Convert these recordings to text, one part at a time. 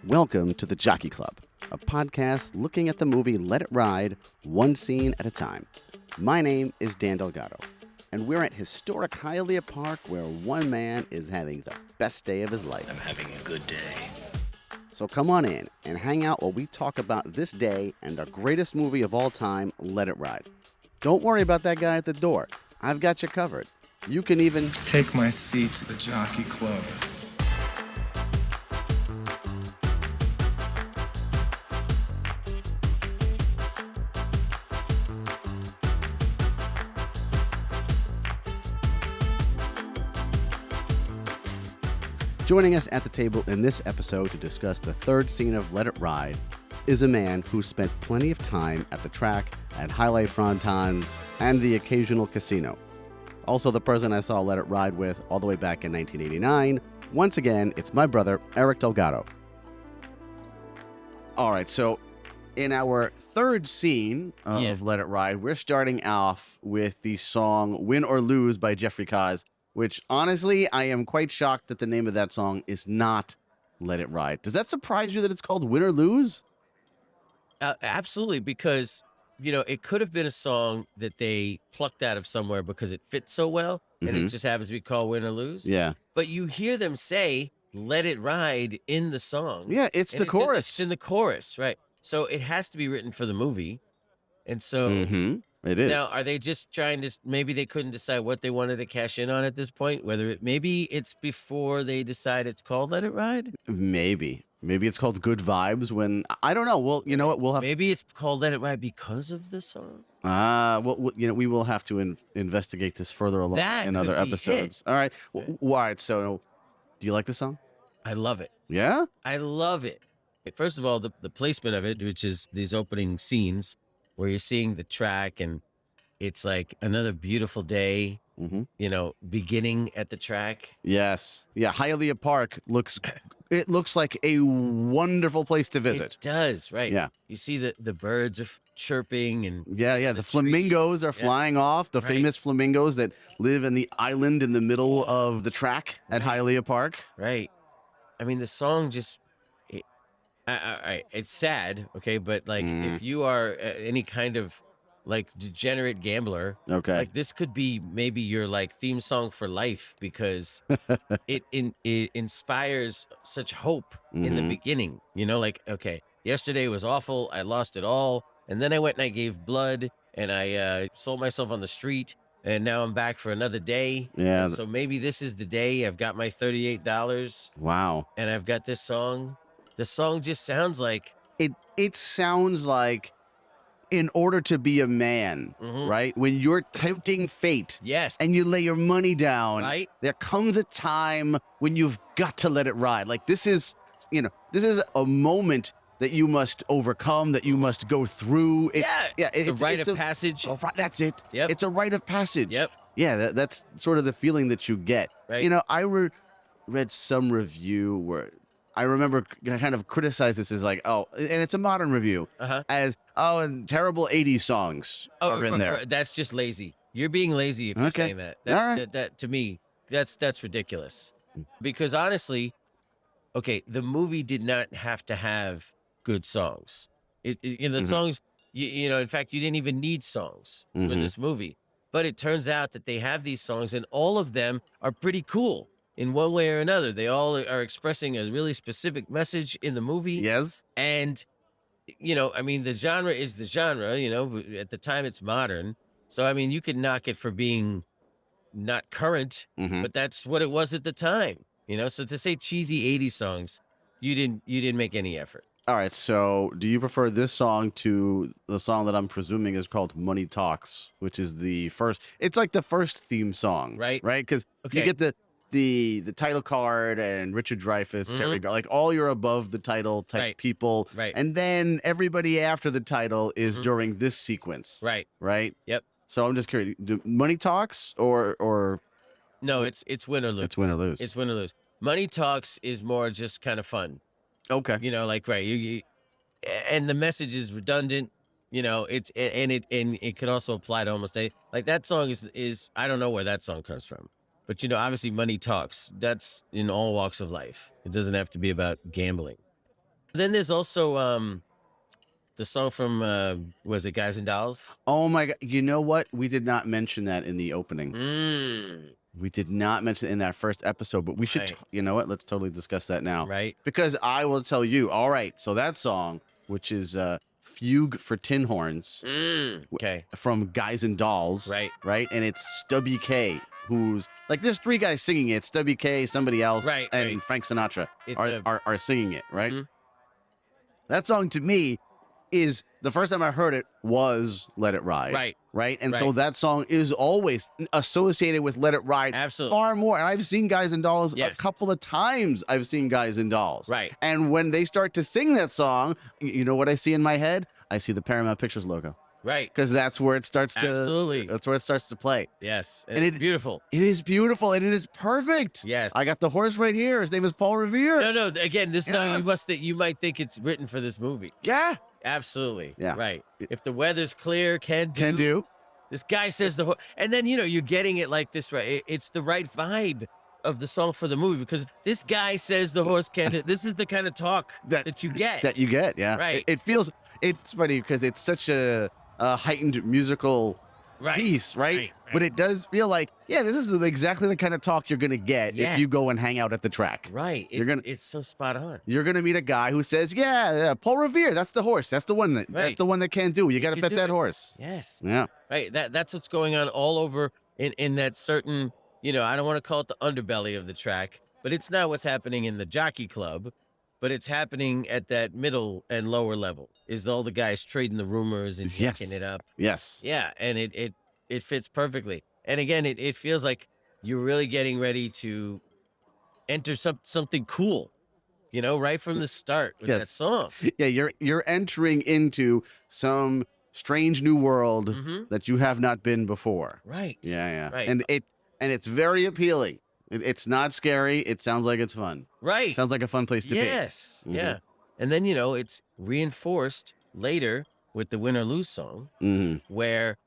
Welcome to the Jockey Club, a podcast looking at the movie Let It Ride, one scene at a time. My name is Dan Delgado, and we're at historic Hialeah Park where one man is having the best day of his life. I'm having a good day. So come on in and hang out while we talk about this day and the greatest movie of all time, Let It Ride. Don't worry about that guy at the door. I've got you covered. You can even take my seat at the Jockey Club. Joining us at the table in this episode to discuss the third scene of Let It Ride is a man who spent plenty of time at the track, at highlight frontons, and the occasional casino. Also the person I saw Let It Ride with all the way back in 1989. Once again, it's my brother, Eric Delgado. All right, so in our third scene of Let It Ride, we're starting off with the song Win or Lose by Jeffrey Coz, which honestly, I am quite shocked that the name of that song is not Let It Ride. Does that surprise you that it's called Win or Lose? Absolutely, because, it could have been a song that they plucked out of somewhere because it fits so well, and it just happens to be called Win or Lose. Yeah. But you hear them say, Let It Ride in the song. Yeah, it's the chorus. It's in the chorus, right? So it has to be written for the movie. And so... It is. Now, are they just trying to, maybe they couldn't decide what they wanted to cash in on at this point? Maybe it's before they decide it's called Let It Ride? Maybe it's called Good Vibes when, I don't know. Well, you know what? We'll have. Maybe it's called Let It Ride because of the song? We will have to investigate this further along in other episodes. All right. All right. So, do you like the song? I love it. Yeah? I love it. First of all, the placement of it, which is these opening scenes, where you're seeing the track and it's like another beautiful day, beginning at the track. Yes. Yeah. Hialeah Park looks like a wonderful place to visit. It does, right? Yeah. You see the birds are chirping and the flamingos are flying off, the famous flamingos that live in the island in the middle of the track at Hialeah Park. Right. I mean, the song just, it's sad, okay, but like if you are any kind of like degenerate gambler, okay, like this could be maybe your like theme song for life because it inspires such hope in the beginning. Like, okay, yesterday was awful, I lost it all, and then I went and I gave blood and I sold myself on the street, and now I'm back for another day. Yeah. So maybe this is the day. I've got my $38. Wow. And I've got this song. The song just sounds like... It sounds like in order to be a man, right? When you're tempting fate, yes, and you lay your money down, right? There comes a time when you've got to let it ride. Like this is a moment that you must overcome, that you must go through. It's a rite of passage. Oh, right, that's it. Yep. It's a rite of passage. Yep. Yeah, that's sort of the feeling that you get. Right. I read some review where I remember kind of criticize this as like, and it's a modern review, as, and terrible 80s songs are in there. That's just lazy. You're being lazy if you're saying that. That to me, that's ridiculous. Because honestly, okay, the movie did not have to have good songs. The songs, in fact, you didn't even need songs for this movie. But it turns out that they have these songs, and all of them are pretty cool. In one way or another, they all are expressing a really specific message in the movie. Yes. And, the genre is the genre, at the time it's modern. So, you could knock it for being not current, but that's what it was at the time, So to say cheesy 80s songs, you didn't make any effort. All right. So do you prefer this song to the song that I'm presuming is called Money Talks, which is the first, it's like the first theme song, right? Because you get the title card and Richard Dreyfuss, Terry Gar, like all your above the title type people. Right. And then everybody after the title is during this sequence. Right. Right? Yep. So I'm just curious, do Money Talks or No, it's Win or Lose. It's Win or Lose. It's Win or Lose. Money Talks is more just kind of fun. Okay. And the message is redundant. It could also apply to almost like that song is I don't know where that song comes from. But, obviously money talks. That's in all walks of life. It doesn't have to be about gambling. Then there's also the song from was it Guys and Dolls? Oh my God! You know what? We did not mention that in the opening. We did not mention it in that first episode, but we should. Right. You know what? Let's totally discuss that now. Right. Because I will tell you. All right. So that song, which is "Fugue for Tin Horns," Okay. from Guys and Dolls. Right. Right. And it's Stubby K, who's like, there's three guys singing it. Stubby K, somebody else, Right, and right. Frank Sinatra It's are singing it. Right. Mhm. That song to me is the first time I heard it was Let It Ride. Right. Right. And so Right. that song is always associated with Let It Ride. Absolutely. Far more. And I've seen Guys and Dolls Yes. a couple of times. I've seen Guys and Dolls. Right. And when they start to sing that song, you know what I see in my head? I see the Paramount Pictures logo. Right. Because that's where it starts to Absolutely. That's where it starts to play. Yes. And And it's beautiful. It is beautiful and it is perfect. Yes. I got the horse right here. His name is Paul Revere. No. Again, this song Yes. you might think it's written for this movie. Yeah. Absolutely. Yeah. Right. If the weather's clear, can do. This guy says and then you're getting it like this, right? It's the right vibe of the song for the movie because this guy says the horse can do. This is the kind of talk that you get. That you get, yeah. Right. It feels, it's funny because it's such a heightened musical piece, right? But it does feel like, yeah, this is exactly the kind of talk you're gonna get if you go and hang out at the track. Right. It's so spot on. You're gonna meet a guy who says, yeah, Paul Revere, that's the horse. That's the one that's the one that can do. You gotta bet that horse. Yes. Yeah. Right. That's what's going on all over in that certain, I don't want to call it the underbelly of the track, but it's not what's happening in the Jockey Club, but it's happening at that middle and lower level. Is all the guys trading the rumors and yanking it up. Yes. Yeah, and it fits perfectly. And again, it feels like you're really getting ready to enter something cool, right from the start with that song. Yeah, you're entering into some strange new world that you have not been before. Right. Yeah. Right. And it's very appealing. It's not scary. It sounds like it's fun. Right. Sounds like a fun place to be. Yes. Yeah. And then, it's reinforced later with the Win or Lose song, where,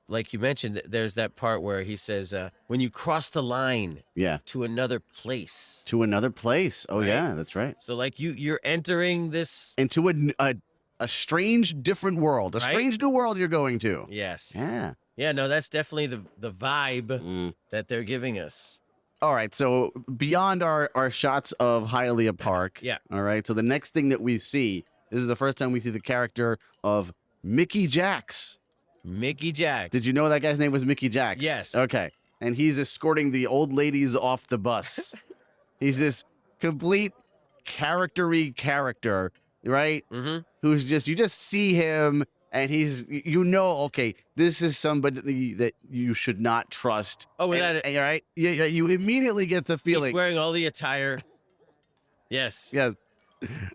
like you mentioned, there's that part where he says, when you cross the line to another place. To another place. Oh, Right? yeah, that's right. So, like, you're entering this. Into a strange, different world. A strange new world you're going to. Yes. Yeah. Yeah, no, that's definitely the vibe that they're giving us. All right, so beyond our shots of Hialeah Park, all right, so the next thing that we see, this is the first time we see the character of Mickey Jacks. Mickey Jacks. Did you know that guy's name was Mickey Jacks? Yes. Okay, and he's escorting the old ladies off the bus. He's this complete character-y character, right? Who's you just see him, and he's, okay, this is somebody that you should not trust. Oh, without it. Right? Yeah, you immediately get the feeling. He's wearing all the attire. Yes. Yeah.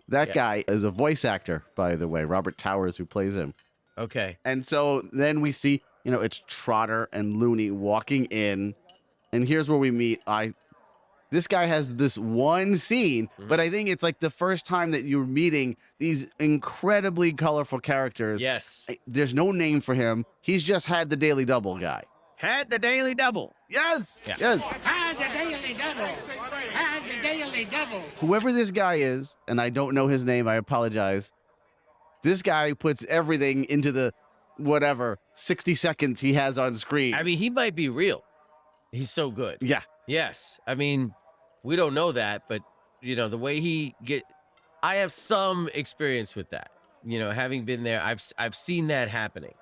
That guy is a voice actor, by the way, Robert Towers, who plays him. Okay. And so then we see, it's Trotter and Looney walking in, and here's where we meet. This guy has this one scene, but I think it's like the first time that you're meeting these incredibly colorful characters. Yes. There's no name for him. He's just had the Daily Double guy. Had the Daily Double. Yes. Yeah. Yes. Had the Daily Double. Had the Daily Double. Whoever this guy is, and I don't know his name, I apologize. This guy puts everything into the 60 seconds he has on screen. I mean, he might be real. He's so good. Yeah. Yes. I mean, we don't know that, but the way I have some experience with that. Having been there, I've seen that happening.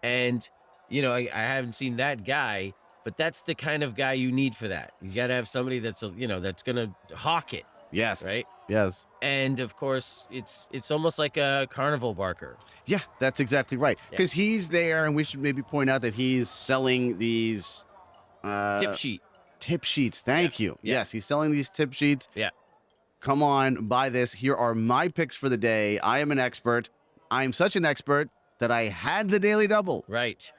And I haven't seen that guy, but that's the kind of guy you need for that. You got to have somebody that's that's gonna hawk it. Yes. Right. Yes. And of course, it's almost like a carnival barker. Yeah, that's exactly right. Because he's there, and we should maybe point out that he's selling these Tip sheets. Thank you. Yeah. Yes, he's selling these tip sheets. Yeah. Come on, buy this. Here are my picks for the day. I am an expert. I'm such an expert that I had the Daily Double. Right.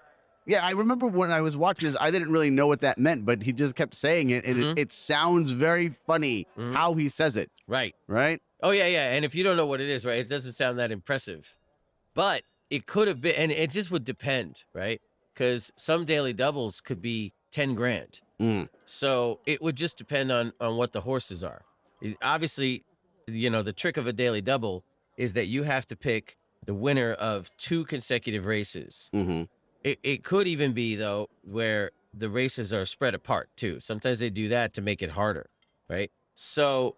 Yeah, I remember when I was watching this, I didn't really know what that meant, but he just kept saying it, and it sounds very funny how he says it. Right. Right? Oh, yeah. And if you don't know what it is, right, it doesn't sound that impressive. But it could have been, and it just would depend, right? Because some Daily Doubles could be 10 grand. So it would just depend on what the horses are. Obviously, the trick of a daily double is that you have to pick the winner of 2 consecutive races. Mm-hmm. It could even be, though, where the races are spread apart, too. Sometimes they do that to make it harder, right? So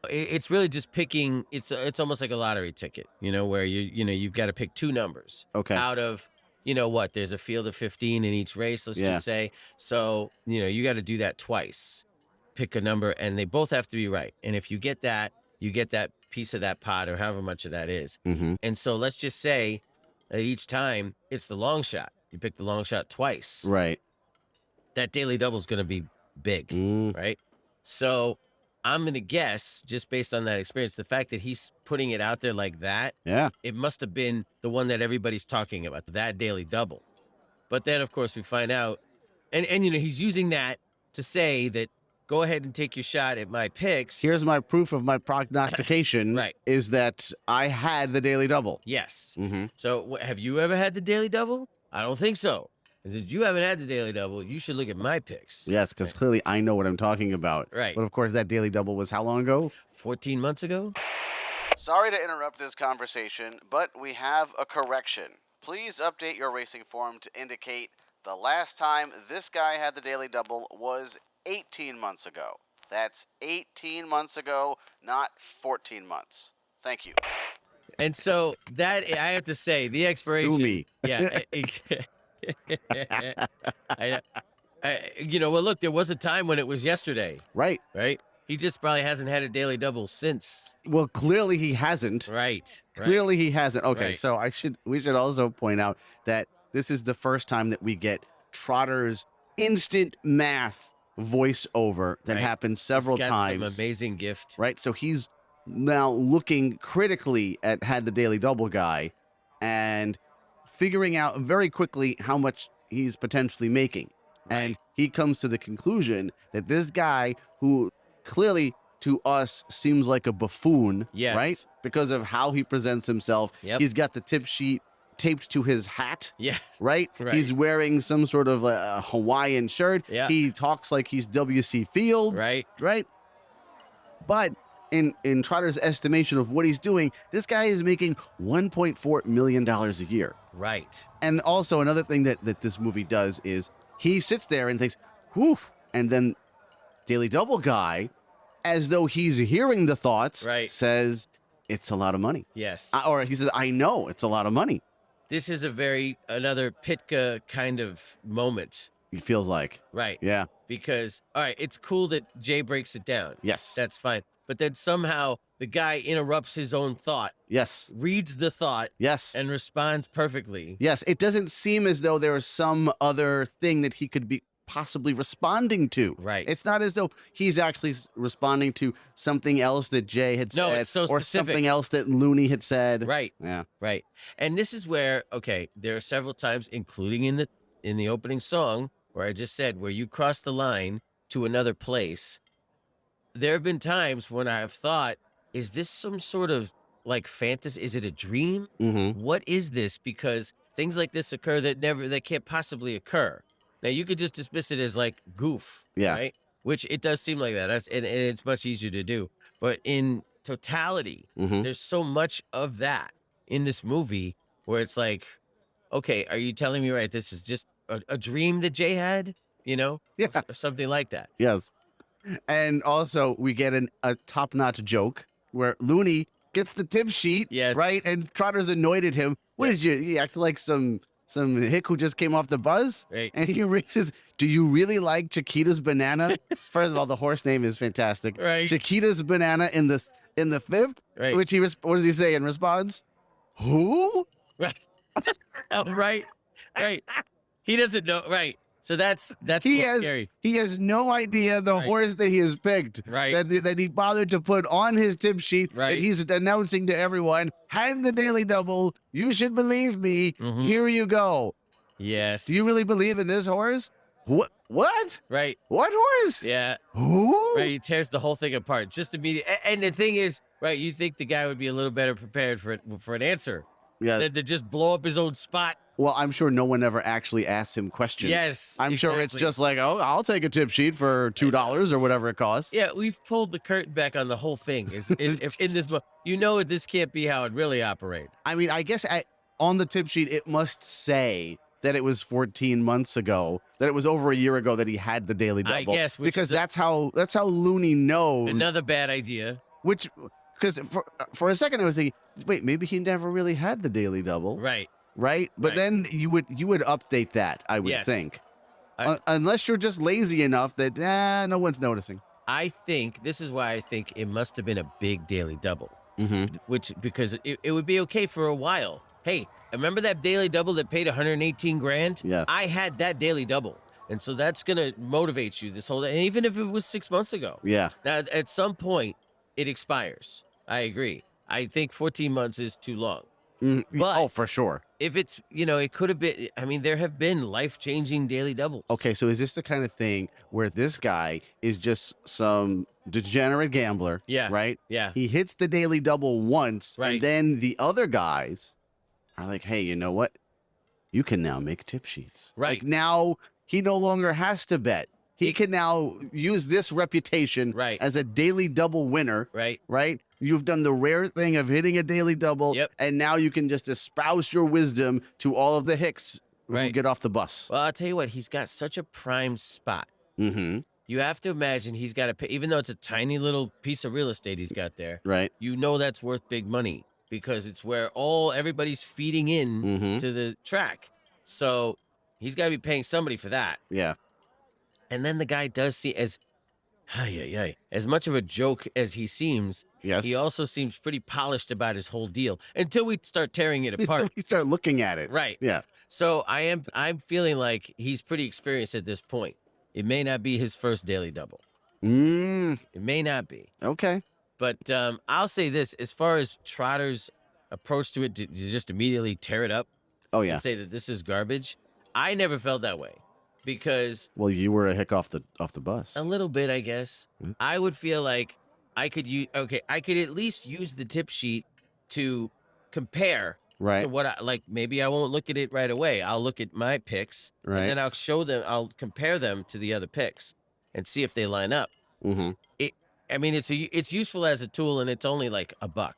it's really just picking. It's almost like a lottery ticket, where you've got to pick 2 numbers out of, what, there's a field of 15 in each race, let's just say. So, you got to do that twice. Pick a number, and they both have to be right. And if you get that piece of that pot or however much of that is. Mm-hmm. And so let's just say that each time it's the long shot. You pick the long shot twice. Right. That daily double is going to be big, right? So I'm going to guess, just based on that experience, the fact that he's putting it out there like that, it must have been the one that everybody's talking about, that daily double. But then, of course, we find out, and he's using that to say that, go ahead and take your shot at my picks. Here's my proof of my prognostication. Right. Is that I had the daily double. Yes. Mm-hmm. So have you ever had the daily double? I don't think so. And since you haven't had the daily double, you should look at my picks. Yes, because clearly I know what I'm talking about. Right. But of course, that daily double was how long ago? 14 months ago? Sorry to interrupt this conversation, but we have a correction. Please update your racing form to indicate the last time this guy had the daily double was 18 months ago. That's 18 months ago, not 14 months. Thank you. And so that, I have to say, the expiration. Sue me. Yeah. Well, look, there was a time when it was yesterday. Right. Right? He just probably hasn't had a daily double since. Well, clearly he hasn't. Right. Clearly he hasn't. Okay, Right. so we should also point out that this is the first time that we get Trotter's instant math voiceover that happens several He's got times. Some amazing gift. Right? So he's now looking critically at had the daily double guy and figuring out very quickly how much he's potentially making. And he comes to the conclusion that this guy, who clearly to us seems like a buffoon, right? Because of how he presents himself. Yep. He's got the tip sheet taped to his hat. Yeah. Right? He's wearing some sort of a Hawaiian shirt. Yeah. He talks like he's W.C. Fields. Right. But in Trotter's estimation of what he's doing, this guy is making $1.4 million a year. Right. And also another thing that this movie does is he sits there and thinks, whew, and then Daily Double guy, as though he's hearing the thoughts, says, it's a lot of money. Yes. Or he says, I know it's a lot of money. This is another Pitka kind of moment. It feels like. Right. Yeah. Because, all right, it's cool that Jay breaks it down. Yes. That's fine. But then somehow the guy interrupts his own thought. Yes. Reads the thought. Yes. And responds perfectly. Yes. It doesn't seem as though there is some other thing that he could be possibly responding to. Right. It's not as though he's actually responding to something else that Jay had said. No, it's so or specific. Something else that Looney had said. Right. Yeah. Right. And this is where, okay, there are several times, including in the opening song, where I just said, where you cross the line to another place. There have been times when I have thought, is this some sort of like fantasy? Is it a dream? Mm-hmm. What is this? Because things like this occur that can't possibly occur. Now, you could just dismiss it as like goof, right? Which it does seem like that. And it's much easier to do. But in totality, there's so much of that in this movie where it's like, okay, are you telling me, right, this is just a dream that Jay had, Yeah. Or something like that. Yes. And also, we get a top-notch joke where Looney gets the tip sheet, right? And Trotter's annoyed at him. What is you act like some hick who just came off the buzz? Right. And he raises, do you really like Chiquita's banana? First of all, the horse name is fantastic. Right. Chiquita's banana in the fifth, right. Which what does he say in response? Who? Right. Oh, right. He doesn't know. Right. So that's scary. He has no idea the horse that he has picked. Right. That he bothered to put on his tip sheet. Right. That he's announcing to everyone, had the daily double. You should believe me. Here you go. Yes. Do you really believe in this horse? What? Right. What horse? Yeah. Who? Right. He tears the whole thing apart just immediately. And the thing is, right, you think the guy would be a little better prepared for an answer. Yes. than to just blow up his own spot. Well, I'm sure no one ever actually asks him questions. Yes, I'm sure it's exactly. just like, oh, I'll take a tip sheet for $2 or whatever it costs. Yeah, we've pulled the curtain back on the whole thing. If in this book, this can't be how it really operates. I mean, I guess on the tip sheet, it must say that it was 14 months ago, that it was over a year ago that he had the daily double. I guess, because that's how Looney knows. Another bad idea. Because for a second I was thinking, wait, maybe he never really had the daily double. Right. Right? But then you would update that, I would think. Unless you're just lazy enough that no one's noticing. I think this is why I think it must have been a big daily double. Because it would be okay for a while. Hey, remember that daily double that paid 118 grand? Yeah. I had that daily double. And so that's going to motivate you this whole day. And even if it was 6 months ago. Yeah. Now, at some point, it expires. I agree. I think 14 months is too long. But for sure. if it's, it could have been, there have been life-changing daily doubles. Okay, so is this the kind of thing where this guy is just some degenerate gambler? Yeah. Right? Yeah. He hits the daily double once, Right. and then the other guys are like, hey, you know what? You can now make tip sheets. Right. Like now he no longer has to bet. He can now use this reputation as a daily double winner. Right. Right? You've done the rare thing of hitting a daily double, and now you can just espouse your wisdom to all of the hicks who get off the bus. Well, I'll tell you what, he's got such a prime spot. Mm-hmm. You have to imagine he's got to pay, even though it's a tiny little piece of real estate he's got there. Right. That's worth big money because it's where everybody's feeding in to the track. So he's got to be paying somebody for that. Yeah. And then the guy does see as much of a joke as he seems. Yes. He also seems pretty polished about his whole deal until we start tearing it apart. We start looking at it. Right. Yeah. So I'm feeling like he's pretty experienced at this point. It may not be his first daily double. It may not be. Okay. But I'll say this, as far as Trotter's approach to it, to just immediately tear it up and say that this is garbage, I never felt that way. Because you were a hick off the bus. A little bit, I guess. I would feel like I could at least use the tip sheet to compare to what maybe I won't look at it right away. I'll look at my picks and then I'll compare them to the other picks and see if they line up. It's useful as a tool and it's only like $1.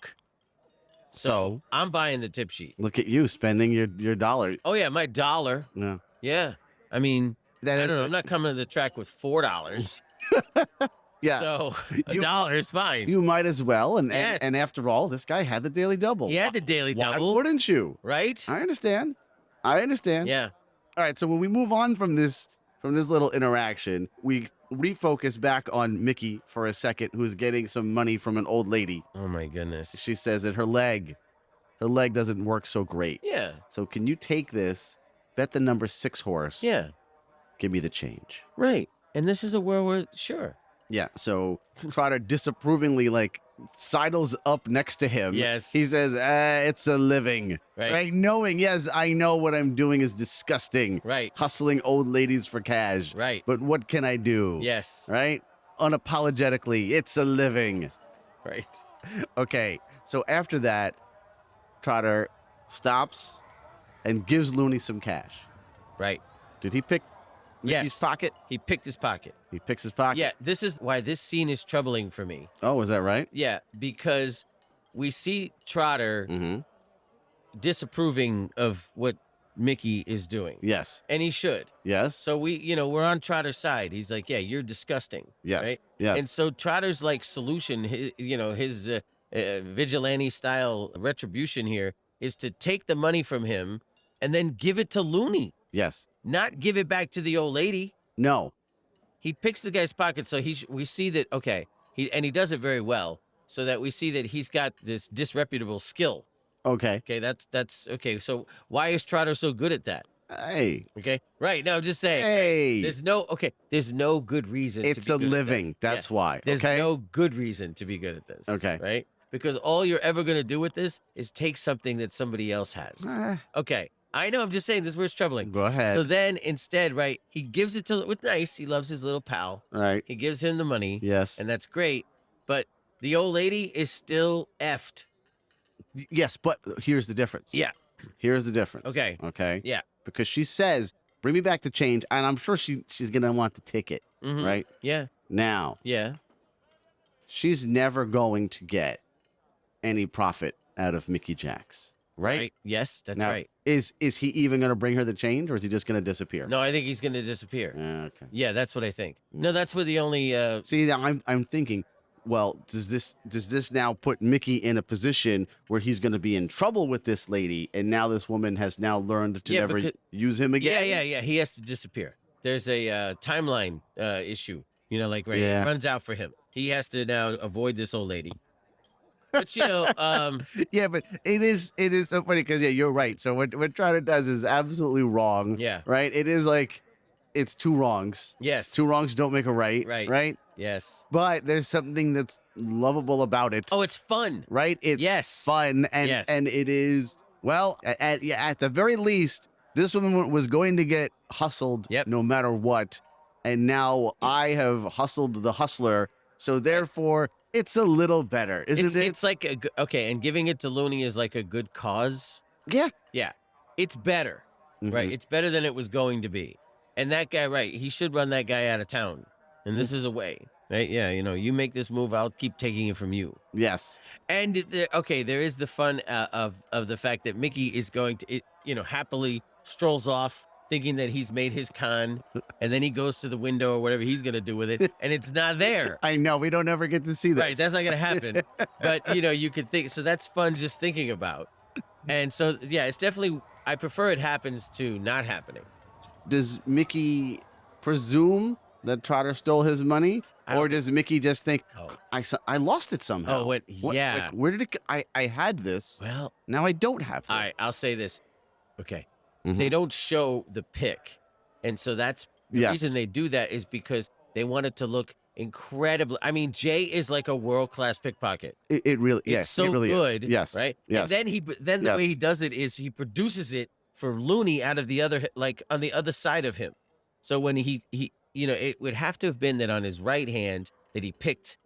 So I'm buying the tip sheet. Look at you spending your dollar. Oh yeah, my $1. Yeah. Yeah. I don't know. I'm not coming to the track with $4. Yeah. So $1 is fine. You might as well. And after all, this guy had the daily double. He had the daily double. Why wouldn't you? Right? I understand. Yeah. All right. So when we move on from this little interaction, we refocus back on Mickey for a second, who's getting some money from an old lady. Oh my goodness. She says that her leg doesn't work so great. Yeah. So can you take this, bet the number 6 horse? Yeah. Give me the change. Right. And this is where we're sure. Yeah. So Trotter disapprovingly sidles up next to him. Yes. He says, it's a living. Right. Knowing, yes, I know what I'm doing is disgusting. Right. Hustling old ladies for cash. Right. But what can I do? Yes. Right. Unapologetically, it's a living. Right. Okay. So after that, Trotter stops and gives Looney some cash. Right. Did he pick Mickey's pocket? He picked his pocket. He picks his pocket? Yeah, this is why this scene is troubling for me. Oh, is that right? Yeah, because we see Trotter disapproving of what Mickey is doing. Yes. And he should. Yes. So we're on Trotter's side. He's like, yeah, you're disgusting. Yes. Right? Yes. And so Trotter's solution, his vigilante style retribution here is to take the money from him and then give it to Looney. Yes. Not give it back to the old lady. No. He picks the guy's pocket, so we see that he does it very well, so that we see that he's got this disreputable skill. Okay. Okay, that's okay. So why is Trotter so good at that? Hey. Okay. Right. No, I'm just saying. Hey. There's no good reason. It's to be a good living. At that. That's why. There's okay? no good reason to be good at this. Okay. Right? Because all you're ever going to do with this is take something that somebody else has. Okay. I know. I'm just saying this is where it's troubling. Go ahead. So then instead, right, he gives it to with nice. He loves his little pal. Right. He gives him the money. Yes. And that's great. But the old lady is still effed. Yes, but here's the difference. Yeah. Here's the difference. Okay. Okay. Yeah. Because she says, "Bring me back the change," and I'm sure she's gonna want the ticket, right? Yeah. Now, Yeah. she's never going to get any profit out of Mickey Jacks, right? Yes, that's Now, right. Is he even gonna bring her the change, or is he just gonna disappear? No, I think he's going to disappear. Okay. Yeah, that's what I think. No, that's where the only. See, now I'm thinking, well, does this now put Mickey in a position where he's going to be in trouble with this lady, and now this woman has now learned to never use him again? Yeah. He has to disappear. There's a timeline issue. It runs out for him. He has to now avoid this old lady. But yeah, but it is so funny because you're right. So what Trotter does is absolutely wrong. Yeah. Right. It is like it's two wrongs. Yes. Two wrongs don't make a right. Right. Right. Yes. But there's something that's lovable about it. Oh, it's fun. Right. It's fun, and and it is at the very least, this woman was going to get hustled no matter what, and now I have hustled the hustler, so therefore. It's a little better, isn't it? It's like and giving it to Looney is like a good cause. Yeah. Yeah. It's better, right? It's better than it was going to be. And that guy, right, he should run that guy out of town. And this is a way, right? Yeah, you make this move, I'll keep taking it from you. Yes. And, there is the fun of the fact that Mickey is going to, happily strolls off thinking that he's made his con, and then he goes to the window or whatever he's going to do with it, and it's not there. I know, we don't ever get to see that. Right, that's not going to happen. But, you could think, so that's fun just thinking about. And so, yeah, it's definitely, I prefer it happens to not happening. Does Mickey presume that Trotter stole his money? Or does Mickey just think, I lost it somehow? Oh, yeah. Like, where did it go? I had this. Well, now I don't have it. All right, I'll say this. Okay. They don't show the pick. And so that's the reason they do that is because they want it to look incredible. I mean, Jay is like a world-class pickpocket. It really, it's so it really good. Is. Yes. Right? Yes. And then the way he does it is he produces it for Looney out of the other, like on the other side of him. So when he it would have to have been that on his right hand that he picked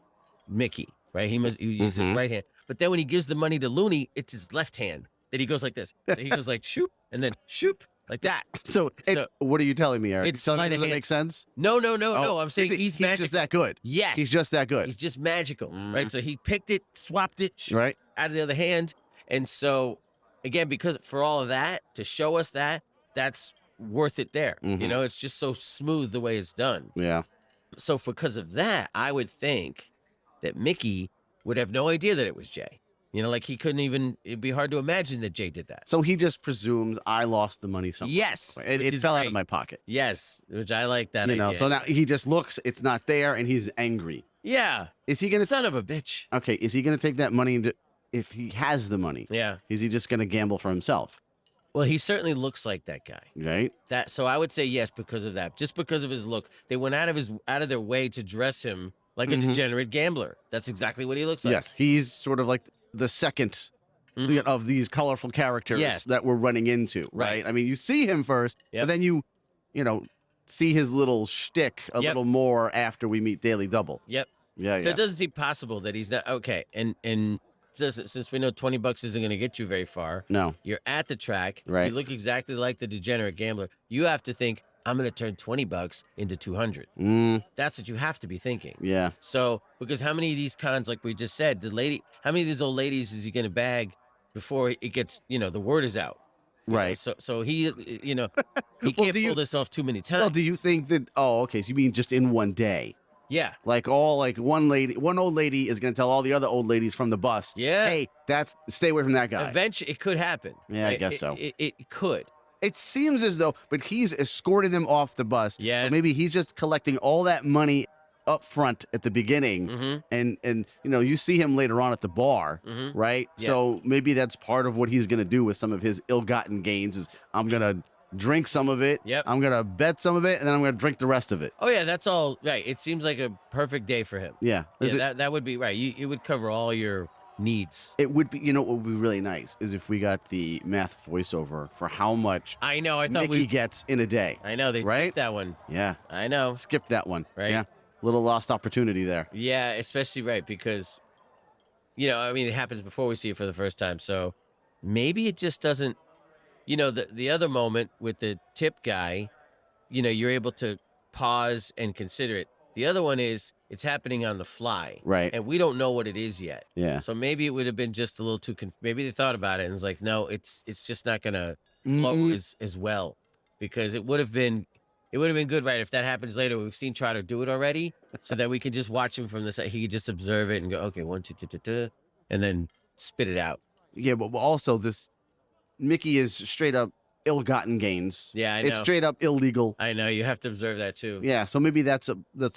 Mickey, right? He used his right hand. But then when he gives the money to Looney, it's his left hand that he goes like this. So he goes like shoop and then shoop like that. So what are you telling me, Eric? Does it make sense? No. I'm saying he's magical. Just that good. Yes. He's just that good. He's just magical, right? So he picked it, swapped it right out of the other hand. And so, again, because for all of that, to show us that's worth it there. It's just so smooth the way it's done. Yeah. So because of that, I would think that Mickey would have no idea that it was Jay. Like he couldn't even, it'd be hard to imagine that Jay did that. So he just presumes I lost the money somewhere. Yes. It fell out of my pocket. Yes, which I like that idea. So now he just looks, it's not there, and he's angry. Yeah. Is he going to... Son of a bitch. Okay, is he going to take that money if he has the money? Yeah. Is he just going to gamble for himself? Well, he certainly looks like that guy. Right? So I would say yes because of that. Just because of his look. They went out of their way to dress him like a degenerate gambler. That's exactly what he looks like. Yes, he's sort of like the second of these colorful characters that we're running into, right? I mean, you see him first, but then you see his little shtick a little more after we meet Daily Double. Yep. Yeah, So it doesn't seem possible that he's not okay. And since we know $20 isn't going to get you very far, no, you're at the track. Right. You look exactly like the degenerate gambler. You have to think, I'm going to turn $20 into $200. That's what you have to be thinking. Yeah. So because how many of these cons, like we just said, how many of these old ladies is he going to bag before it gets, the word is out? Right. So he, he can't pull this off too many times. Well, do you think that? Oh, okay. So you mean just in one day? Yeah. Like one old lady is going to tell all the other old ladies from the bus. Yeah. Hey, stay away from that guy. Eventually, it could happen. Yeah, I guess so. It could. It seems as though, but he's escorting them off the bus. Yeah. So maybe he's just collecting all that money up front at the beginning, and you see him later on at the bar, right? Yeah. So maybe that's part of what he's going to do with some of his ill-gotten gains. Is I'm going to drink some of it. Yep. I'm going to bet some of it, and then I'm going to drink the rest of it. Oh yeah, that's all right. It seems like a perfect day for him. Yeah. That would be right. It would cover all your needs. It would be, what would be really nice is if we got the math voiceover for how much I thought Mickey gets in a day. I know they skipped that one. Yeah. I know. Skip that one. Right. Yeah. Little lost opportunity there. Yeah, especially right because I mean, it happens before we see it for the first time. So maybe it just doesn't, the other moment with the tip guy, you're able to pause and consider it. The other one is it's happening on the fly. Right. And we don't know what it is yet. Yeah. So maybe it would have been just a little too, maybe they thought about it and it's like, no, it's just not going to flow as well, because it would have been good, right? If that happens later, we've seen Trotter do it already, so that we can just watch him from the side. He could just observe it and go, okay, 1, 2, 2, 2, 2, and then spit it out. Yeah, but also this Mickey is straight up ill-gotten gains. Yeah, I know. It's straight up illegal. I know. You have to observe that too. Yeah, so maybe that's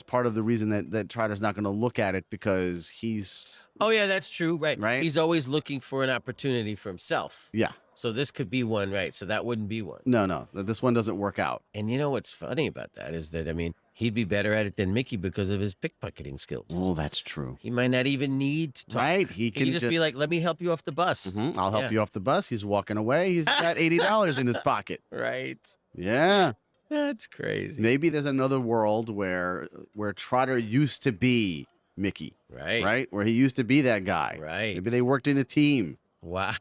part of the reason that Trotter's not going to look at it, because he's... Oh, yeah, that's true. Right. Right? He's always looking for an opportunity for himself. Yeah. So this could be one, right? So that wouldn't be one. No, this one doesn't work out. And you know what's funny about that is that, I mean, he'd be better at it than Mickey because of his pickpocketing skills. Oh, that's true. He might not even need to talk. Right? He can just be like, let me help you off the bus. I'll help you off the bus. He's walking away. He's got $80 in his pocket. Right. Yeah. That's crazy. Maybe there's another world where Trotter used to be Mickey. Right. Right? Where he used to be that guy. Right. Maybe they worked in a team. Wow.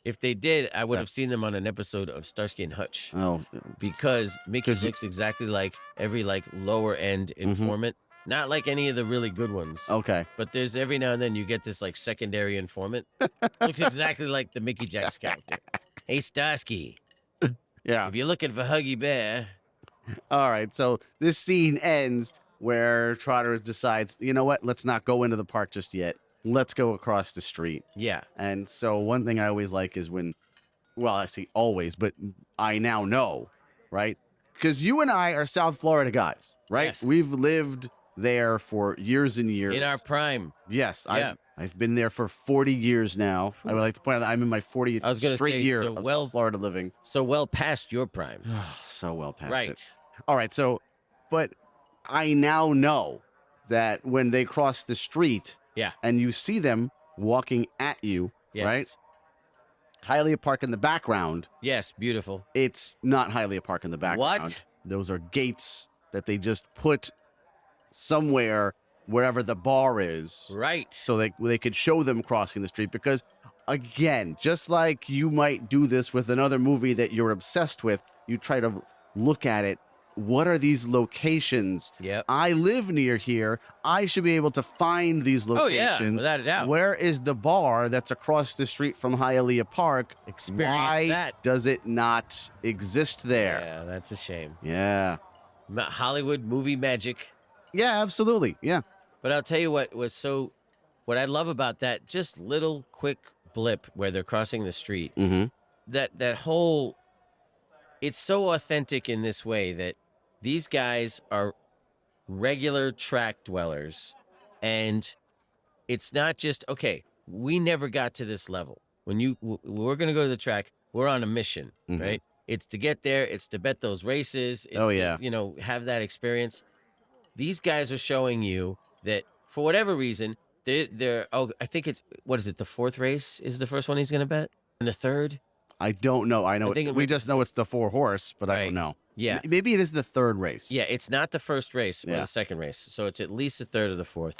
If they did, I would have seen them on an episode of Starsky and Hutch. Oh. Because Mickey looks exactly like every lower end informant. Not like any of the really good ones. Okay. But there's every now and then you get this secondary informant. Looks exactly like the Mickey Jack's character. Hey, Starsky. Yeah. If you're looking for Huggy Bear. All right. So this scene ends where Trotter decides, you know what? Let's not go into the park just yet. Let's go across the street. Yeah. And so one thing I always like is when, well, I say always, but I now know, right? Because you and I are South Florida guys, right? Yes. We've lived there for years and years. In our prime. Yes. Yeah. I've been there for 40 years now. I would like to point out that I'm in my 40th straight year of Florida living. So well past your prime. So well past Right. it. All right. So, but I now know that when they cross the street, yeah, and you see them walking at you, yes. right? Hialeah Park in the background. Yes, beautiful. It's not Hialeah Park in the background. What? Those are gates that they just put somewhere wherever the bar is. Right. So they could show them crossing the street, because, again, just like you might do this with another movie that you're obsessed with, you try to look at it. What are these locations? Yep. I live near here. I should be able to find these locations. Oh, yeah, without a doubt. Where is the bar that's across the street from Hialeah Park? Experience Why that. does it not exist there? Yeah, that's a shame. Yeah. Hollywood movie magic. Yeah, absolutely. Yeah. But I'll tell you what I love about that just little quick blip where they're crossing the street. Mm-hmm. That whole, it's so authentic in this way that these guys are regular track dwellers, and it's not just, okay, we never got to this level. When we're going to go to the track, we're on a mission, right? It's to get there. It's to bet those races. It's to, have that experience. These guys are showing you that for whatever reason, they're I think it's, what is it? The fourth race is the first one he's going to bet, and the third. I don't know. I know we just know it's the 4-horse, but I don't know. Yeah. Maybe it is the third race. Yeah, it's not the first race or the second race. So it's at least the third or the fourth.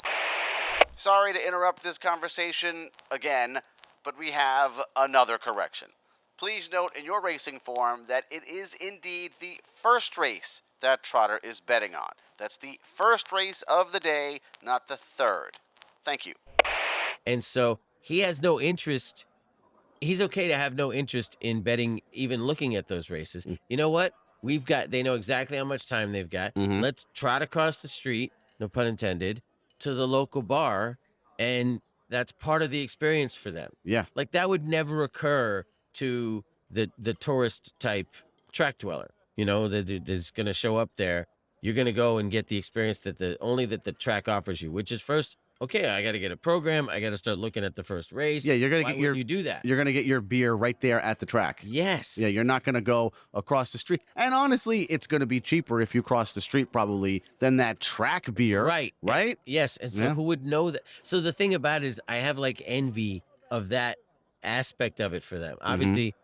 Sorry to interrupt this conversation again, but we have another correction. Please note in your racing form that it is indeed the first race that Trotter is betting on. That's the first race of the day, not the third. Thank you. And so he has no interest. He's okay to have no interest in betting, even looking at those races. You know what? They know exactly how much time they've got. Let's trot across the street, no pun intended, to the local bar, and that's part of the experience for them. Yeah. Like that would never occur to the tourist type track dweller, that is going to show up there. You're going to go and get the experience that the track offers you, which is first, okay, I got to get a program. I got to start looking at the first race. Yeah, you're going to you do that. You're going to get your beer right there at the track. Yes. Yeah, you're not going to go across the street. And honestly, it's going to be cheaper if you cross the street probably than that track beer. Right. Right? Yes. And so who would know that? So the thing about it is I have envy of that aspect of it for them. Obviously,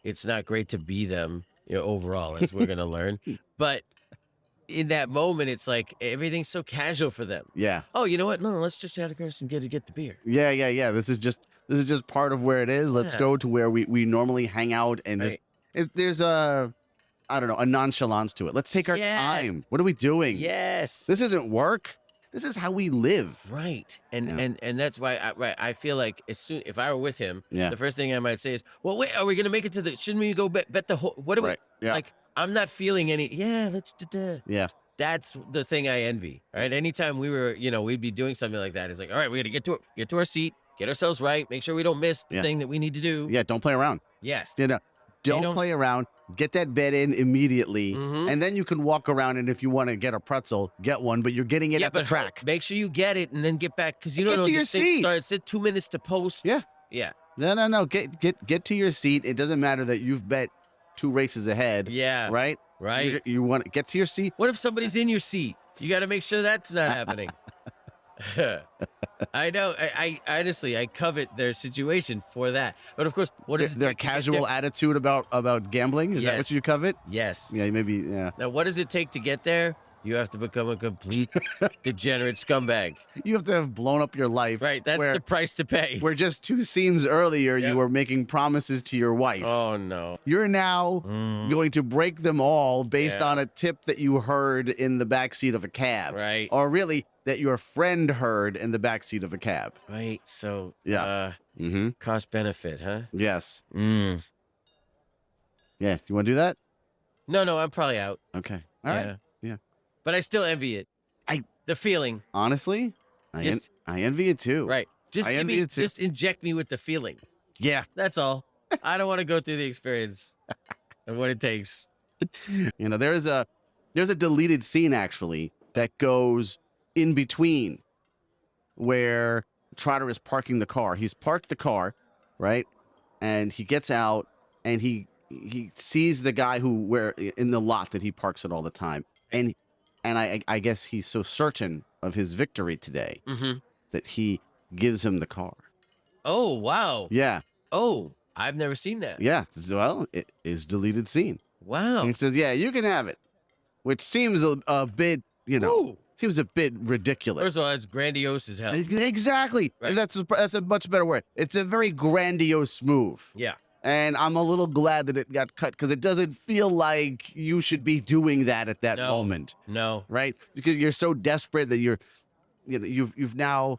it's not great to be them, overall, as we're going to learn. But in that moment, it's like everything's so casual for them. Yeah. Oh, you know what? No, let's just out of course and get the beer. Yeah. This is just part of where it is. Let's Yeah. go to where we normally hang out and Right. there's I don't know, a nonchalance to it. Let's take our Yeah. time. What are we doing? Yes. This isn't work. This is how we live. Right. And Yeah. and that's why I feel like if I were with him, Yeah. the first thing I might say is, well, wait, are we gonna make it to the? Shouldn't we go bet the whole? What are Right. we? Yeah. Like, I'm not feeling any. Yeah, let's do. Yeah. That's the thing I envy. Right. Anytime we were, we'd be doing something like that. It's like, all right, we got to get to our seat, get ourselves right, make sure we don't miss the Yeah. thing that we need to do. Yeah. Don't play around. Yes. Don't play around. Get that bet in immediately, Mhm. and then you can walk around. And if you want to get a pretzel, get one. But you're getting it at the but track. make sure you get it and then get back because you Get don't know to your this thing seat. starts at 2 minutes to post. Yeah. Yeah. No. Get to your seat. It doesn't matter that you've bet 2 races ahead. Yeah. Right. Right. You want to get to your seat. What if somebody's in your seat? You got to make sure that's not happening. I know. I honestly, I covet their situation for that. But of course, what is Their casual attitude about gambling? Is that what Yes. you covet? Yes. Yeah, maybe. Yeah. Now, what does it take to get there? You have to become a complete degenerate scumbag. You have to have blown up your life. Right. That's where, the price to pay. where just 2 scenes earlier, Yep. you were making promises to your wife. Oh no. You're now going to break them all based Yeah. on a tip that you heard in the backseat of a cab. Right. Or really, that your friend heard in the backseat of a cab. Right. So Yeah. Mm-hmm. cost benefit, huh? Yes. Mm. Yeah. You want to do that? No, I'm probably out. Okay. All right. Yeah. Yeah. But I still envy it. The feeling. Honestly, I envy it too. Right. Just I give envy me, it too. just inject me with the feeling. Yeah. That's all. I don't want to go through the experience of what it takes. There's a deleted scene actually that goes in between where Trotter is parking the car. He's parked the car, right? And he gets out and he sees the guy where in the lot that he parks it all the time. And I guess he's so certain of his victory today Mm-hmm. that he gives him the car. Oh, wow. Yeah. Oh, I've never seen that. Yeah. Well, it is deleted scene. Wow. And he says, yeah, you can have it, which seems a bit, Ooh. seems a bit ridiculous. First of all, that's grandiose as hell. Exactly. Right. That's a much better word. It's a very grandiose move. Yeah. And I'm a little glad that it got cut because it doesn't feel like you should be doing that at that No. moment, No. right? Because you're so desperate that you've now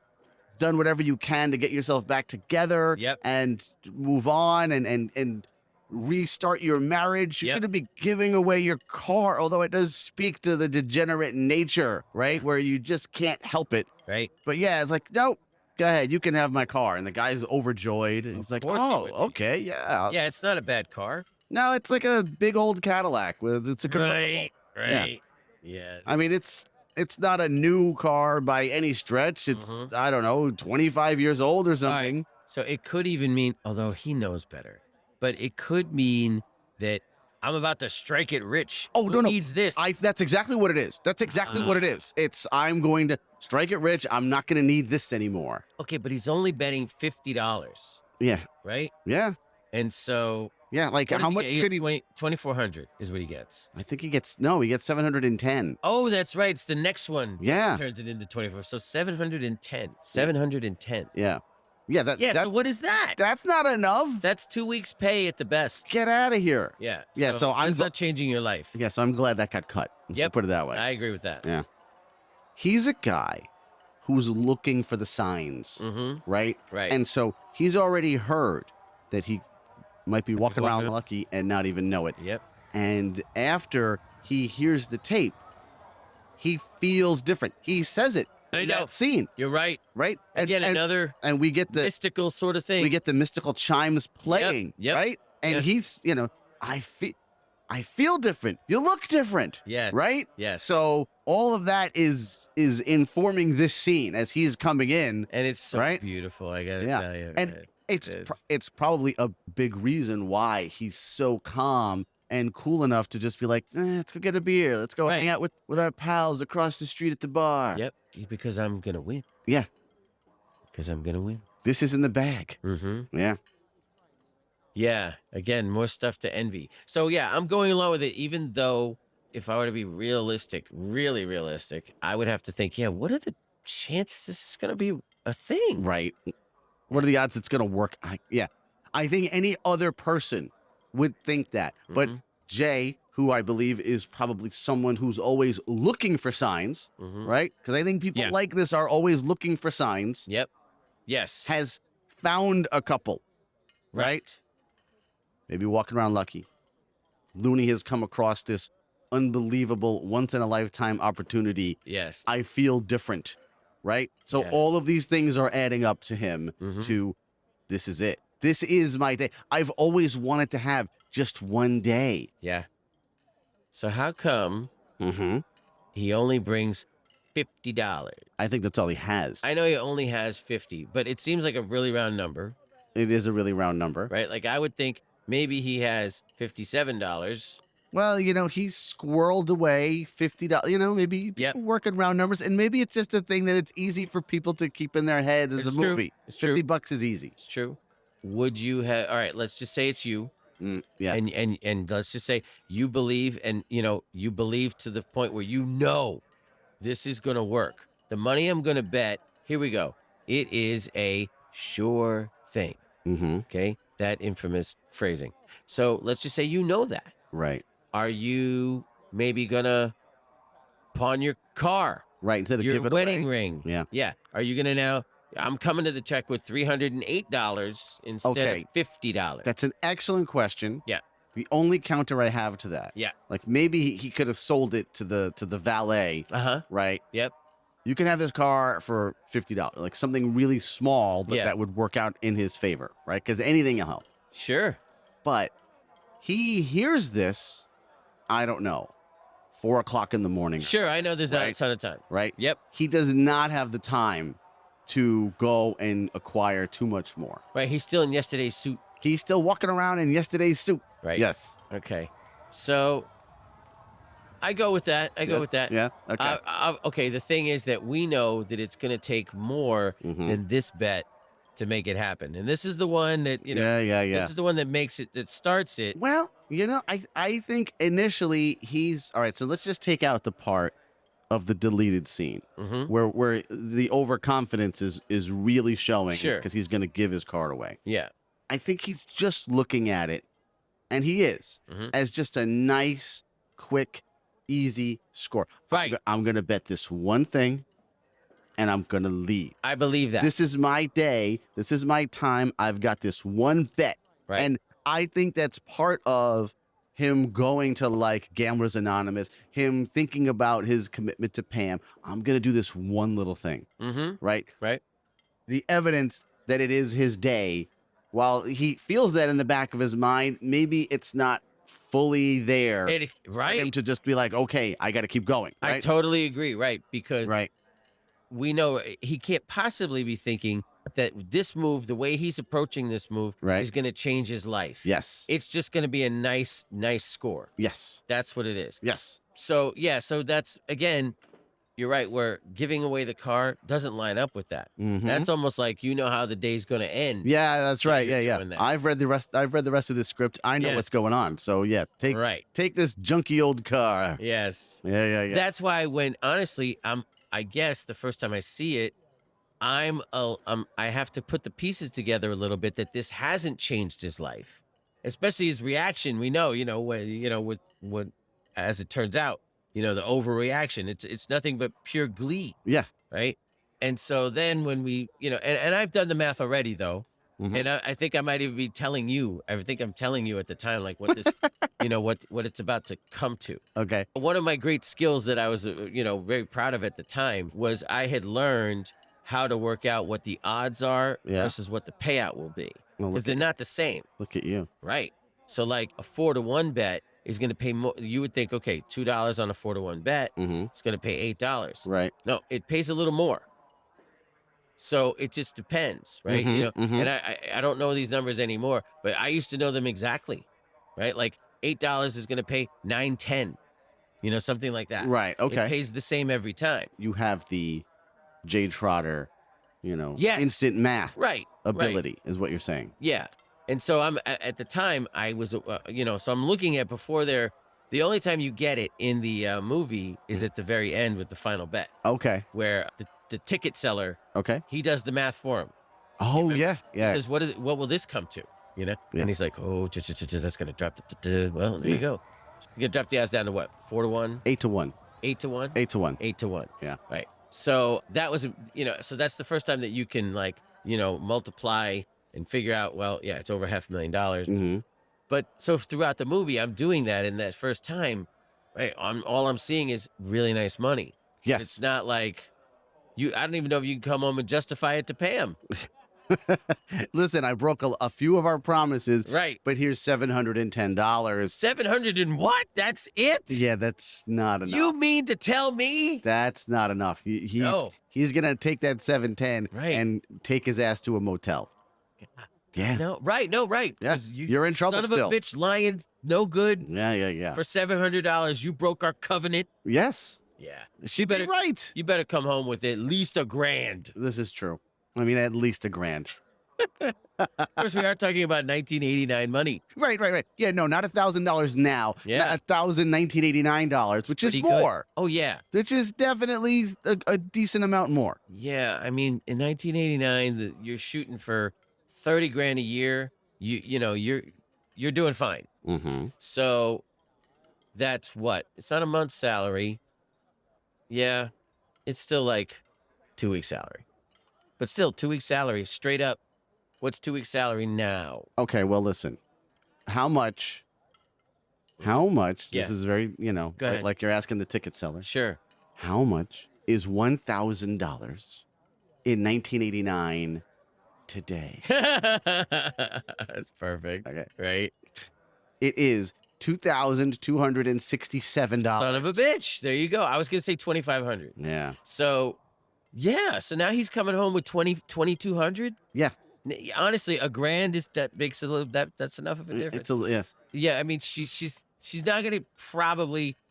done whatever you can to get yourself back together Yep. and move on and restart your marriage. You Yep. shouldn't be giving away your car, although it does speak to the degenerate nature, right? Where you just can't help it. Right. But yeah, it's like, nope, go ahead, you can have my car. And the guy's overjoyed. And he's like, course he oh, would be. okay, yeah. Yeah, it's not a bad car. No, it's like a big old Cadillac with it's a convertible. Right. Yeah. I mean, it's not a new car by any stretch. It's I don't know, 25 years old or All right. something. So it could even mean, although he knows better, but it could mean that I'm about to strike it rich. Oh, Who no. needs this? That's exactly what it is. That's exactly what it is. It's I'm going to strike it rich. I'm not going to need this anymore. Okay, but he's only betting $50, Yeah. right? Yeah. And so Yeah. Like what how does he much get? could he? 2,400 is what he gets. I think he gets 710. Oh, that's right. It's the next one. Yeah. Turns it into 24. So 710. 710. Yeah. Yeah. Yeah. That So what is that? that's not enough. That's 2 weeks' pay at the best. Get out of here. Yeah. Yeah, so I'm that's not changing your life. Yeah. So I'm glad that got cut. Let's Yep. Put it that way. I agree with that. Yeah. He's a guy who's looking for the signs, Mm-hmm. right? Right. And so he's already heard that he might be walking around walking- lucky and not even know it. Yep. And after he hears the tape, he feels different. He says it I in know. that scene, You're right. right? Again, another and we get the mystical sort of thing. we get the mystical chimes playing, Yep. right? And Yes. he's, I feel different. You look different, Yeah. right? Yes. So all of that is informing this scene as he's coming in. And it's so Right? beautiful. I gotta Yeah. tell you. And it's is. it's probably a big reason why he's so calm and cool enough to just be like, let's go get a beer. Let's go Right. hang out with our pals across the street at the bar. Yep. Because I'm gonna win. Yeah. Because I'm gonna win. This is in the bag. Mm-hmm. Yeah. Yeah. Again, more stuff to envy. So yeah, I'm going along with it, even though if I were to be realistic, really realistic, I would have to think, yeah, what are the chances this is going to be a thing? Right. What are the odds it's going to work? I think any other person would think that. But Jay, who I believe is probably someone who's always looking for signs, right? Because I think people like this are always looking for signs. Yep. Yes. Has found a couple, right? Maybe walking around lucky. Looney has come across this unbelievable once-in-a-lifetime opportunity. Yes. I feel different, right? So all of these things are adding up to him to, this is it. This is my day. I've always wanted to have just one day. Yeah. So how come he only brings $50? I think that's all he has. I know he only has 50, but it seems like a really round number. It is a really round number. Right? Like I would think maybe he has $57. Well, he's squirreled away $50. Maybe working round numbers, and maybe it's just a thing that it's easy for people to keep in their head as a movie. It's $50 is easy. It's true. Would you have? All right, let's just say it's you. Yeah. And let's just say you believe, and you believe to the point where this is going to work. The money I'm going to bet. Here we go. It is a sure thing. Okay, that infamous phrasing. So let's just say that. Right. Are you maybe gonna pawn your car? Right, instead of your give it wedding away? ring. Yeah. Yeah. Are you gonna now? I'm coming to the check with $308 instead of $50. That's an excellent question. Yeah. The only counter I have to that. Yeah. Like maybe he could have sold it to the valet. Right. Yep. You can have this car for $50, like something really small, but Yeah. that would work out in his favor, right? Because anything will help. Sure. But he hears this, I don't know, 4 o'clock in the morning. Sure, I know there's not a ton of time. Right? Yep. He does not have the time to go and acquire too much more. Right, he's still in yesterday's suit. He's still walking around in yesterday's suit. Right. Yes. Okay. So I go with that. Yeah. Okay. Okay, the thing is that we know that it's going to take more than this bet to make it happen. And this is the one that, Yeah. this is the one that makes it, that starts it. Well, I think initially he's all right. So let's just take out the part of the deleted scene where the overconfidence is really showing because he's going to give his card away. Yeah. I think he's just looking at it, and he is, as just a nice, quick, easy score. Right. I'm going to bet this one thing, and I'm going to leave. I believe that. This is my day. This is my time. I've got this one bet. Right. And I think that's part of him going to like Gamblers Anonymous, him thinking about his commitment to Pam. I'm going to do this one little thing. Right? Right. The evidence that it is his day, while he feels that in the back of his mind, maybe it's not fully there. Right. For him to just be like, okay, I got to keep going. Right? I totally agree. Right. Because right. we know he can't possibly be thinking that this move, the way he's approaching this move, is going to change his life. Yes. It's just going to be a nice score. Yes. That's what it is. Yes. So, so that's, again, you're right, where giving away the car doesn't line up with that. That's almost like how the day's going to end. Yeah, that's right. Yeah. That. I've read the rest of this script. I know what's going on. So, yeah, take this junky old car. Yes. Yeah. That's why when, honestly, I guess the first time I see it, I have to put the pieces together a little bit that this hasn't changed his life, especially his reaction. We know, with what, as it turns out, the overreaction. It's nothing but pure glee. Yeah. Right. And so then when we, and I've done the math already though, and I think I might even be telling you. I think I'm telling you at the time, like what this, what it's about to come to. Okay. One of my great skills that I was, very proud of at the time was I had learned how to work out what the odds are versus what the payout will be. Because they're not the same. Look at you. Right. So like a 4-to-1 bet is going to pay more. You would think, okay, $2 on a 4-to-1 bet, it's going to pay $8. Right. No, it pays a little more. So it just depends, right? And I don't know these numbers anymore, but I used to know them exactly, right? Like $8 is going to pay $9.10, something like that. Right. Okay. It pays the same every time. You have the Jade Trotter, Yes. instant math ability is what you're saying. Yeah. And so I'm at the time I was, so I'm looking at before the The only time you get it in the movie is at the very end with the final bet, Okay. where the ticket seller, Okay. he does the math for him. Oh, He yeah. Yeah. says, what will this come to? You know? Yeah. And he's like, oh, that's going to drop. Well, there you go. You're going to drop the odds down to what? 4-1? 8-1. 8-1? 8-1. 8-1. Yeah. Right. So that was, so that's the first time that you can multiply and figure out, well, yeah, it's over $500,000. Mm-hmm. But so throughout the movie, I'm doing that in that first time, right? All I'm seeing is really nice money. Yes. It's not like I don't even know if you can come home and justify it to Pam. Listen, I broke a few of our promises. Right. But here's $710. 700 and what? That's it? Yeah, that's not enough. You mean to tell me? That's not enough. He's going to take that 710 Right. and take his ass to a motel. Yeah. No, right. No, right. Yeah. 'Cause You're in trouble son still. of a bitch lying, no good. Yeah. For $700, you broke our covenant. Yes. Yeah. She'd be right. You better come home with at least $1,000. This is true. I mean, at least $1,000. Of course, we are talking about 1989 money. Right. Yeah, no, not $1,000 now. Yeah. $1,019.89, which is Pretty good. more. Oh, yeah. Which is definitely a decent amount more. Yeah. I mean, in 1989, you're shooting for $30,000 a year. You're doing fine. Mm-hmm. So that's what? It's not a month's salary. Yeah. It's still like 2 weeks' salary. But still, 2 weeks' salary, straight up. What's 2 weeks' salary now? Okay, well, listen. How much? Yeah. This is very, Go ahead. like you're asking the ticket seller. Sure. How much is $1,000 in 1989 today? That's perfect. Okay. Right? It is $2,267. Son of a bitch. There you go. I was going to say 2,500. Yeah. So, yeah. So now he's coming home with 2,200. Yeah. Honestly, $1,000 makes a little, that's enough of a difference. Yes. Yeah. I mean, she's not going to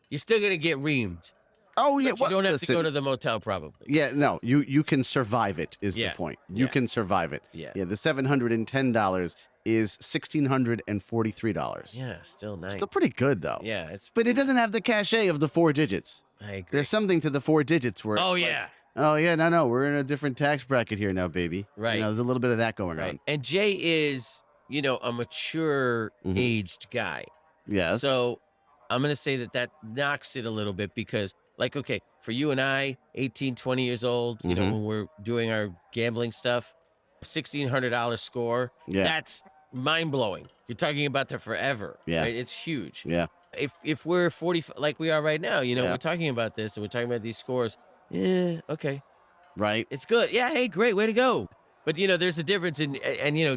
you're still going to get reamed. Oh, yeah. But you don't have to go to the motel probably. Yeah, no, you can survive it is the point. You can survive it. Yeah. Yeah, the $710 is $1,643. Yeah. Still nice. Still pretty good though. Yeah. But it doesn't have the cachet of the 4 digits. I agree. There's something to the 4 digits where Oh, it's yeah. like, oh yeah, no, we're in a different tax bracket here now, baby. Right. There's a little bit of that going Right. on. And Jay is, a mature aged guy. Yes. So I'm going to say that knocks it a little bit because, like, okay, for you and I, 18, 20 years old, when we're doing our gambling stuff, $1,600 score, that's mind-blowing. You're talking about that forever. Yeah. Right? It's huge. Yeah. If we're 40, like we are right now, we're talking about this and we're talking about these scores. Yeah, okay. Right. It's good. Yeah, hey, great, way to go. But, there's a difference and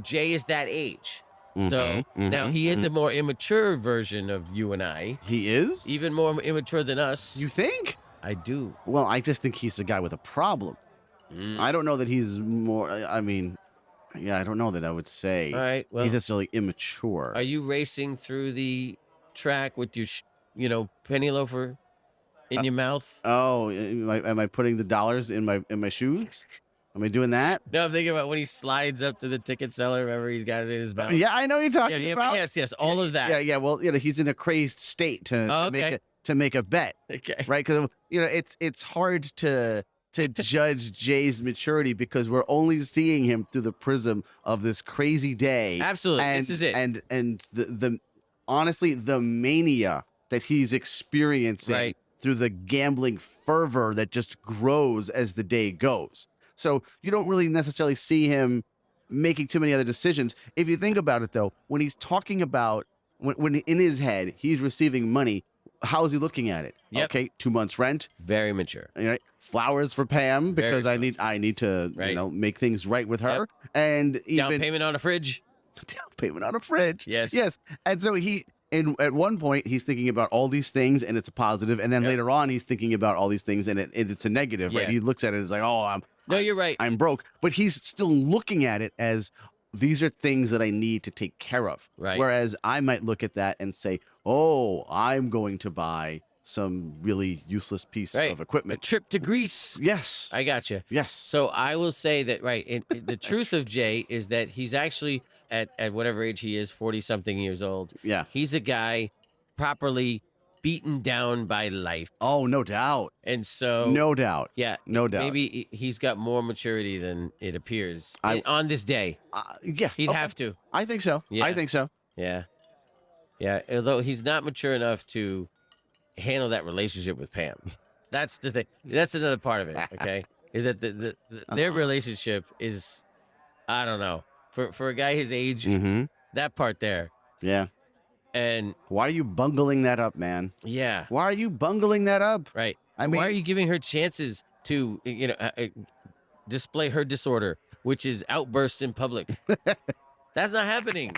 Jay is that age. So now he is a more immature version of you and I. He is? Even more immature than us. You think? I do. Well, I just think he's a guy with a problem. I don't know that he's more, I mean, I don't know that I would say All right, well, he's necessarily immature. Are you racing through the track with your, penny loafer in your mouth? Oh, am I putting the dollars in my shoes? Am I doing that? No, I'm thinking about when he slides up to the ticket seller. Remember, he's got it in his mouth. Yeah, I know you're talking about. Yes, all of that. Yeah. Well, he's in a crazed state to make a bet. Okay. Right? Because it's hard to judge Jay's maturity because we're only seeing him through the prism of this crazy day. Absolutely, and, this is it. And the honestly the mania that he's experiencing through the gambling fervor that just grows as the day goes. So you don't really necessarily see him making too many other decisions. If you think about it, though, when he's talking about when in his head he's receiving money, how is he looking at it? Yep. Okay, 2 months rent, Very mature. right? Flowers for Pam because I need to make things right with her, and even Down payment on a fridge. down payment on a fridge. Yes. And so at one point he's thinking about all these things and it's a positive, and then later on he's thinking about all these things and it's a negative. Right? Yeah. He looks at it as like, oh, No, you're right. I'm broke, but he's still looking at it as these are things that I need to take care of. Right. Whereas I might look at that and say, oh, I'm going to buy some really useless piece of A equipment. trip to Greece. Yes. I got you. Yes. So I will say that, the truth of Jay is that he's actually at whatever age he is, 40 something years old. Yeah. He's a guy properly beaten down by life. Oh, no doubt. And so, No doubt. yeah, No doubt. maybe he's got more maturity than it appears on this day. Yeah. He'd okay. have to. I think so. Yeah. I think so. Yeah. Yeah. Although he's not mature enough to handle that relationship with Pam. That's the thing. That's another part of it. Okay. Is that their relationship is, I don't know, for a guy his age, that part there. Yeah. And why are you bungling that up, man? Yeah. Why are you bungling that up? Right. I mean, why are you giving her chances to, display her disorder, which is outbursts in public? That's not happening.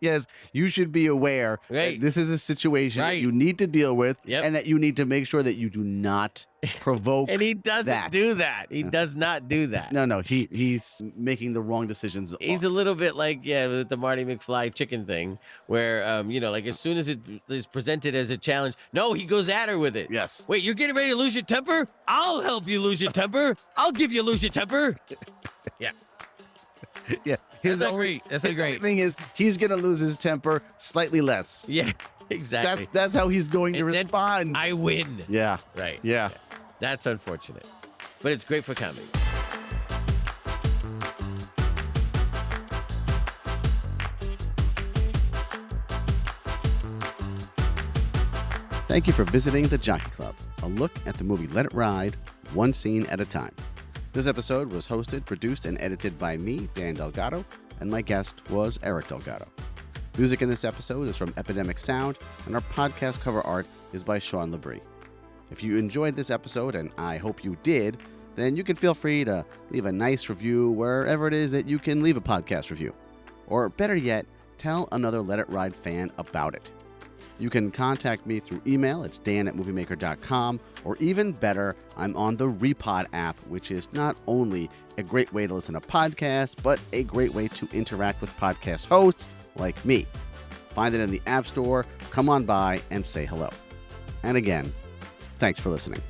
Yes, you should be aware that this is a situation that you need to deal with, and that you need to make sure that you do not provoke. And he doesn't do that. He does not do that. No, he's making the wrong decisions. He's a little bit like, with the Marty McFly chicken thing, where, like as soon as it is presented as a challenge, no, he goes at her with it. Yes. Wait, you're getting ready to lose your temper? I'll help you lose your temper. I'll give you lose your temper. Yeah. Yeah, that's great. The thing is, he's gonna lose his temper slightly less. Yeah, exactly. That's how he's going to respond. I win. Yeah. Right. Yeah. That's unfortunate, but it's great for comedy. Thank you for visiting the Jockey Club, a look at the movie Let It Ride, one scene at a time. This episode was hosted, produced, and edited by me, Dan Delgado, and my guest was Eric Delgado. Music in this episode is from Epidemic Sound, and our podcast cover art is by Sean Labrie. If you enjoyed this episode, and I hope you did, then you can feel free to leave a nice review wherever it is that you can leave a podcast review. Or better yet, tell another Let It Ride fan about it. You can contact me through email. It's dan@moviemaker.com. Or even better, I'm on the Repod app, which is not only a great way to listen to podcasts, but a great way to interact with podcast hosts like me. Find it in the App Store. Come on by and say hello. And again, thanks for listening.